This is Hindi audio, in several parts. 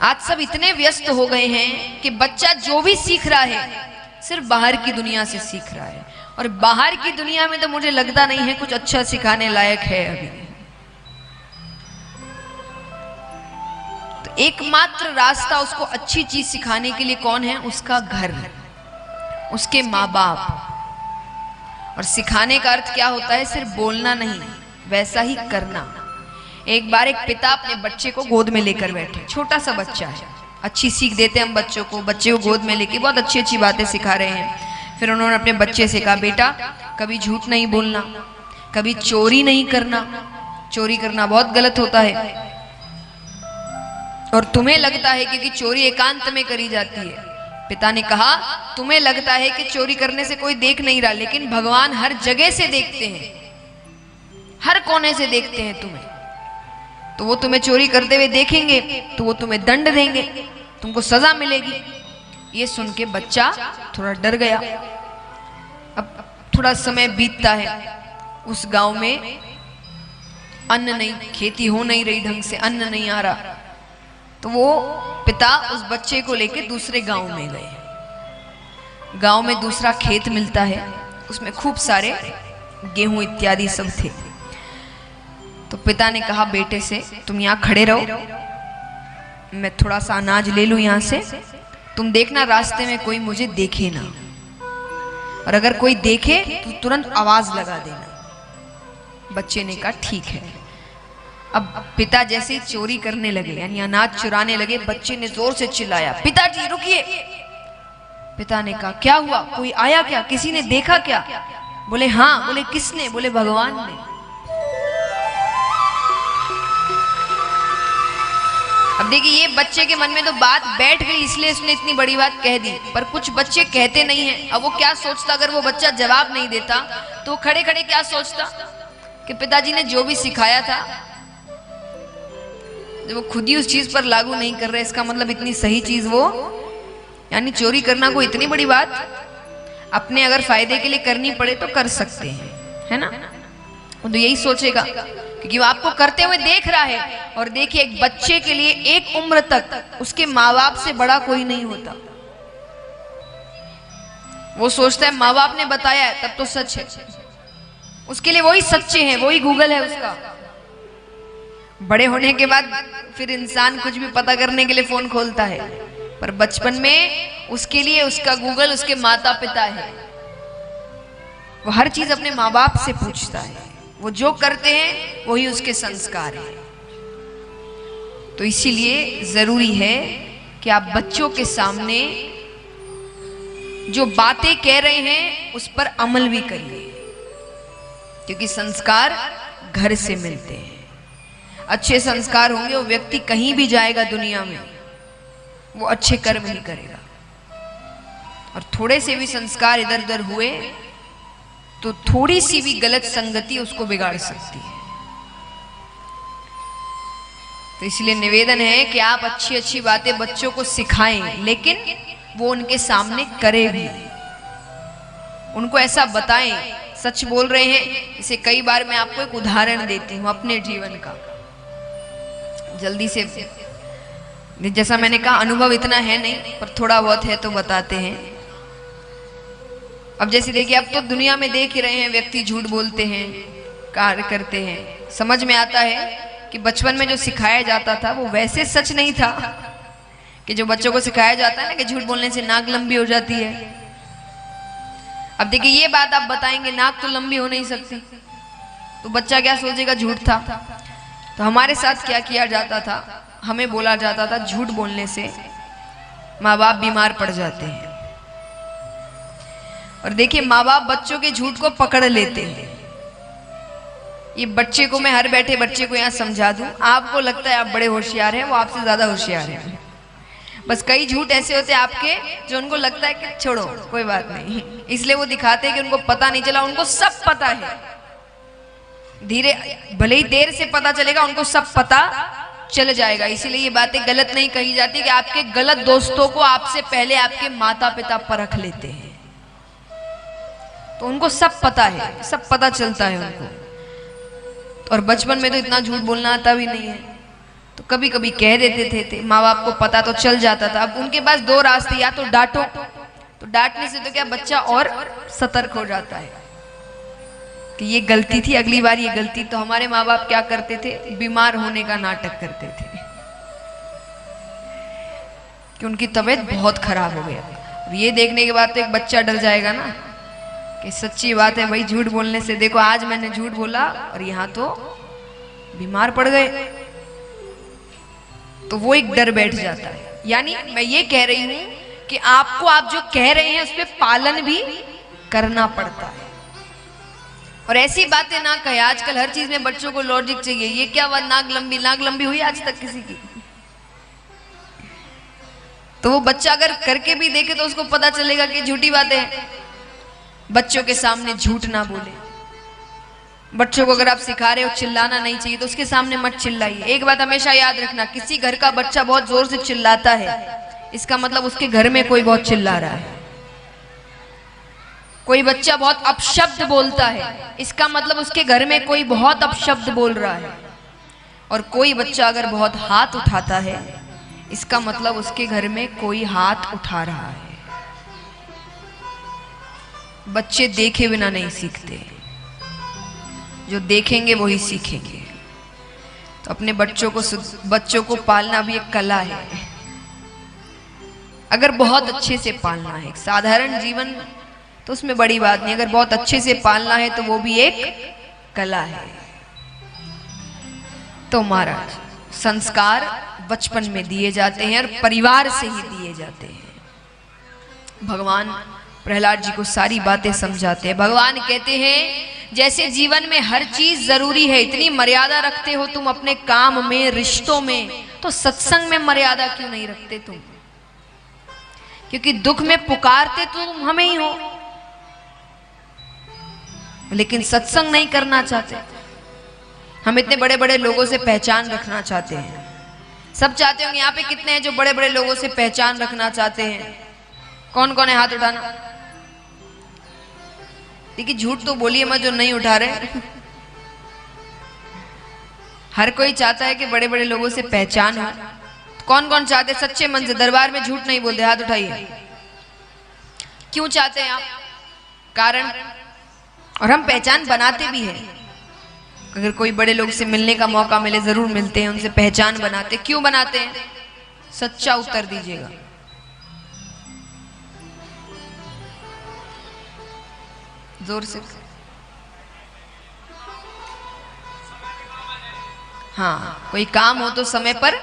आज सब इतने व्यस्त हो गए हैं कि बच्चा जो भी सीख रहा है सिर्फ बाहर की दुनिया से सीख रहा है, और बाहर की दुनिया में तो मुझे लगता नहीं है कुछ अच्छा सिखाने लायक है अभी। तो एकमात्र रास्ता उसको अच्छी चीज सिखाने के लिए कौन है? उसका घर, उसके माँ बाप। और सिखाने का अर्थ क्या होता है? सिर्फ बोलना नहीं, वैसा ही करना। एक बार एक पिता अपने बच्चे को गोद में लेकर बैठे, छोटा सा बच्चा है, अच्छी सीख देते हैं हम बच्चों को, बच्चे को गोद में लेके बहुत अच्छी अच्छी बातें सिखा रहे हैं। फिर उन्होंने अपने बच्चे से कहा, बेटा कभी झूठ नहीं बोलना, कभी चोरी नहीं करना, चोरी करना बहुत गलत होता है, और तुम्हें लगता है क्योंकि चोरी एकांत में करी जाती है। पिता ने कहा, तुम्हें लगता है कि चोरी करने से कोई देख नहीं रहा, लेकिन भगवान हर जगह से देखते हैं, हर कोने से देखते हैं तुम्हें, तो वो तुम्हें चोरी करते हुए देखेंगे तो वो तुम्हें दंड देंगे, तुमको सजा मिलेगी। ये सुन के बच्चा थोड़ा डर गया। अब थोड़ा समय बीतता है, उस गांव में अन्न नहीं, खेती हो नहीं रही ढंग से, अन्न नहीं आ रहा, तो वो पिता उस बच्चे को लेके दूसरे गांव में गए। गांव में दूसरा खेत मिलता है, उसमें खूब सारे गेहूं इत्यादि सब थे। तो पिता ने कहा बेटे से, तुम यहाँ खड़े रहो, मैं थोड़ा सा अनाज ले लूं यहाँ से, तुम देखना रास्ते में कोई मुझे देखे ना, और अगर कोई देखे तो तुरंत आवाज लगा देना। बच्चे ने कहा ठीक है। अब पिता जैसे चोरी करने लगे, यानी अनाज चुराने लगे, बच्चे ने जोर से चिल्लाया, पिताजी रुकिए। पिता ने कहा क्या हुआ, कोई आया क्या, किसी ने देखा क्या? बोले हाँ। बोले किसने? बोले भगवान ने। अब देखिए, ये बच्चे के मन में तो बात बैठ गई, इसलिए उसने इतनी बड़ी बात कह दी, पर कुछ बच्चे कहते नहीं हैं। अब वो क्या सोचता, अगर वो बच्चा जवाब नहीं देता तो खड़े खड़े क्या सोचता कि पिताजी ने जो भी सिखाया था जब वो खुद ही उस चीज पर लागू नहीं कर रहे, इसका मतलब इतनी सही चीज वो, यानी चोरी करना कोई इतनी बड़ी बात, अपने अगर फायदे के लिए करनी पड़े तो कर सकते हैं, है ना? वो तो यही सोचेगा क्योंकि वो आपको करते हुए देख रहा है। और देखिए, एक बच्चे के लिए एक उम्र तक उसके माँ बाप से बड़ा कोई नहीं होता। वो सोचता है माँ बाप ने बताया है तब तो सच है, उसके लिए वही सच्चे हैं, वही गूगल है उसका। बड़े होने के बाद फिर इंसान कुछ भी पता करने के लिए फोन खोलता है, पर बचपन में उसके लिए उसका गूगल उसके माता पिता है। वो हर चीज अपने माँ बाप से पूछता है, वो जो करते हैं वही उसके संस्कार है। तो इसीलिए जरूरी है कि आप बच्चों के सामने जो बातें कह रहे हैं उस पर अमल भी करिए, क्योंकि संस्कार घर से मिलते हैं। अच्छे संस्कार होंगे, वो व्यक्ति कहीं भी जाएगा दुनिया में वो अच्छे कर्म ही करेगा। और थोड़े से भी संस्कार इधर उधर हुए तो थोड़ी सी भी गलत संगति उसको बिगाड़ सकती है। तो इसलिए निवेदन है कि आप अच्छी अच्छी बातें बच्चों को सिखाएं, लेकिन वो उनके सामने करे भी, उनको ऐसा बताएं, सच बोल रहे हैं। इसे कई बार मैं आपको एक उदाहरण देती हूँ अपने जीवन का, जल्दी से। जैसा मैंने कहा, अनुभव इतना है नहीं, पर थोड़ा बहुत है तो बताते हैं। अब जैसे देखिए, अब तो दुनिया में देख ही रहे हैं, व्यक्ति झूठ बोलते हैं, कार्य करते हैं। समझ में आता है कि बचपन में जो सिखाया जाता था वो वैसे सच नहीं था, कि जो बच्चों को सिखाया जाता है ना कि झूठ बोलने से नाक लंबी हो जाती है। अब देखिए, ये बात आप बताएंगे नाक तो लंबी हो नहीं सकती, तो बच्चा क्या सोचेगा, झूठ था। तो हमारे साथ क्या किया जाता था, हमें बोला जाता था झूठ बोलने से माँ बाप बीमार पड़ जाते हैं। और देखिए, माँ बाप बच्चों के झूठ को पकड़ लेते हैं। ये बच्चे को मैं हर बैठे बच्चे को यहाँ समझा दूं, आपको लगता है आप बड़े होशियार हैं, वो आपसे ज्यादा होशियार हैं। बस कई झूठ ऐसे होते हैं आपके जो उनको लगता है कि छोड़ो कोई बात नहीं, इसलिए वो दिखाते हैं कि उनको पता नहीं चला। उनको सब पता है, धीरे भले ही देर से पता चलेगा, उनको सब पता चल जाएगा। इसीलिए ये बातें गलत नहीं कही जाती कि आपके गलत दोस्तों को आपसे पहले आपके माता पिता परख लेते हैं, तो उनको सब पता है, सब पता चलता है उनको। और बचपन में तो इतना झूठ बोलना आता भी नहीं है, तो कभी कभी कह देते थे, माँ बाप को पता तो चल जाता था। अब उनके पास दो रास्ते, या तो डांटो, तो डांटने से तो क्या बच्चा और सतर्क हो जाता है कि ये गलती थी, अगली बार ये गलती। तो हमारे माँ बाप क्या करते थे, बीमार होने का नाटक करते थे कि उनकी तबीयत बहुत खराब हो गया। ये देखने के बाद तो एक बच्चा डर जाएगा ना कि सच्ची बात है भाई, झूठ बोलने से, देखो आज मैंने झूठ बोला और यहाँ तो बीमार पड़ गए, तो वो एक डर बैठ जाता है। यानी मैं ये कह रही हूं कि आपको आप जो कह रहे हैं उस पर पालन भी करना पड़ता है, और ऐसी बातें ना कहे। आजकल हर चीज में बच्चों को लॉजिक चाहिए। ये क्या बात, नाक लंबी हुई आज तक किसी की? तो वो बच्चा अगर करके भी देखे तो उसको पता चलेगा कि झूठी बातें हैं। बच्चों के सामने झूठ ना बोले। बच्चों को अगर आप सिखा रहे हो चिल्लाना नहीं चाहिए तो उसके सामने मत चिल्लाइए। एक बात हमेशा याद रखना, किसी घर का बच्चा बहुत जोर से चिल्लाता है, इसका मतलब उसके घर में कोई बहुत चिल्ला रहा है। कोई बच्चा बहुत अपशब्द बोलता है, इसका मतलब उसके घर में कोई बहुत अपशब्द बोल रहा है। और कोई बच्चा अगर बहुत हाथ उठाता है, इसका मतलब उसके घर में कोई हाथ उठा रहा है। बच्चे देखे बिना नहीं सीखते, जो देखेंगे वही सीखेंगे। तो अपने बच्चों को पालना भी एक कला है। अगर बहुत अच्छे से पालना है, एक साधारण जीवन तो उसमें बड़ी बात नहीं, अगर बहुत अच्छे से पालना है तो वो भी एक कला है। तो महाराज, संस्कार बचपन में दिए जाते हैं और परिवार से ही दिए जाते हैं। भगवान प्रहलाद जी को सारी बातें समझाते हैं। भगवान कहते हैं जैसे जीवन में हर चीज जरूरी है, इतनी मर्यादा रखते हो तुम अपने काम में, रिश्तों में, तो सत्संग में मर्यादा क्यों नहीं रखते तुम? क्योंकि दुख में पुकारते तुम हमें ही हो, लेकिन सत्संग नहीं करना चाहते। हम इतने बड़े बड़े लोगों से पहचान रखना चाहते हैं। सब चाहते होंगे, यहाँ पे कितने हैं जो बड़े बड़े लोगों से पहचान रखना चाहते हैं? कौन कौन है, हाथ उठाना। देखिए झूठ तो बोलिए मत जो नहीं उठा रहे। हर कोई चाहता है कि बड़े बड़े लोगों से पहचान हो। कौन कौन चाहते सच्चे मन से दरबार में झूठ नहीं बोलते? हाथ उठाइए। क्यों चाहते हैं आप? कारण, और हम पहचान बनाते भी हैं। अगर कोई बड़े लोग से मिलने का मौका मिले, जरूर मिलते हैं, उनसे पहचान बनाते। क्यों बनाते हैं? सच्चा उत्तर दीजिएगा। जोर से। हाँ, कोई काम हो तो समय पर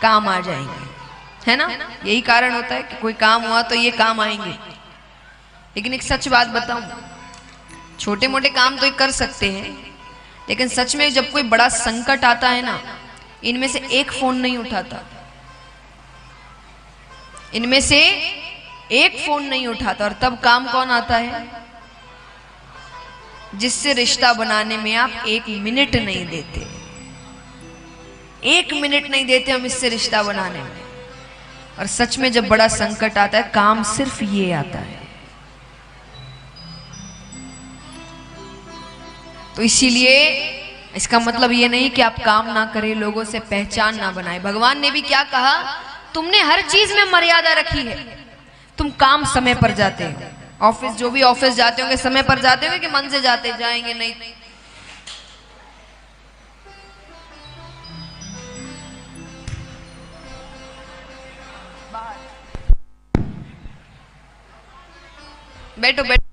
काम आ जाएंगे, है ना? यही कारण होता है कि कोई काम हुआ तो ये काम आएंगे। लेकिन एक सच बात बताऊं, छोटे मोटे काम तो ये कर सकते हैं, लेकिन सच में जब कोई बड़ा संकट आता है ना, इनमें से एक फोन नहीं उठाता। इनमें से एक फोन नहीं उठाता। और तब काम कौन आता है? जिससे रिश्ता बनाने में आप एक मिनट नहीं देते। एक मिनट नहीं देते हम इससे रिश्ता बनाने में। और सच में जब बड़ा संकट आता है, काम सिर्फ ये आता है। तो इसीलिए इसका मतलब ये नहीं कि आप काम ना करें, लोगों से पहचान ना बनाए। भगवान ने भी क्या कहा, तुमने हर चीज में मर्यादा रखी है। तुम काम समय पर जाते हो, ऑफिस, जो भी ऑफिस जाते होंगे समय पर जाते होंगे कि मन से जाते जाएंगे? नहीं। बैठो बैठो।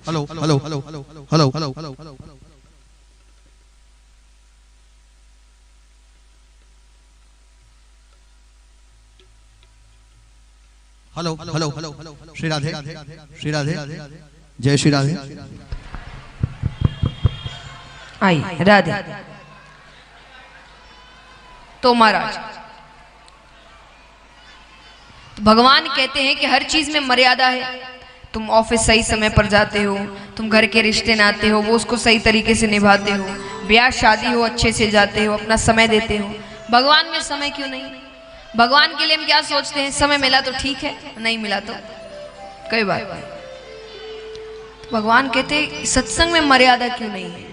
Hello hello hello hello hello hello hello hello Shri Radhe, Shri Radhe, जय श्री राधे। आई राधे। तो महाराज, तो भगवान कहते हैं कि हर चीज में मर्यादा है। तुम ऑफिस सही समय पर जाते हो, तुम घर के रिश्ते नाते हो वो उसको सही तरीके से निभाते हो, ब्याह शादी हो अच्छे से जाते हो, अपना समय देते हो। भगवान में समय क्यों नहीं? भगवान के लिए हम क्या सोचते हैं, समय मिला तो ठीक है, नहीं मिला तो कोई बात नहीं। भगवान कहते सत्संग में मर्यादा क्यों नहीं है?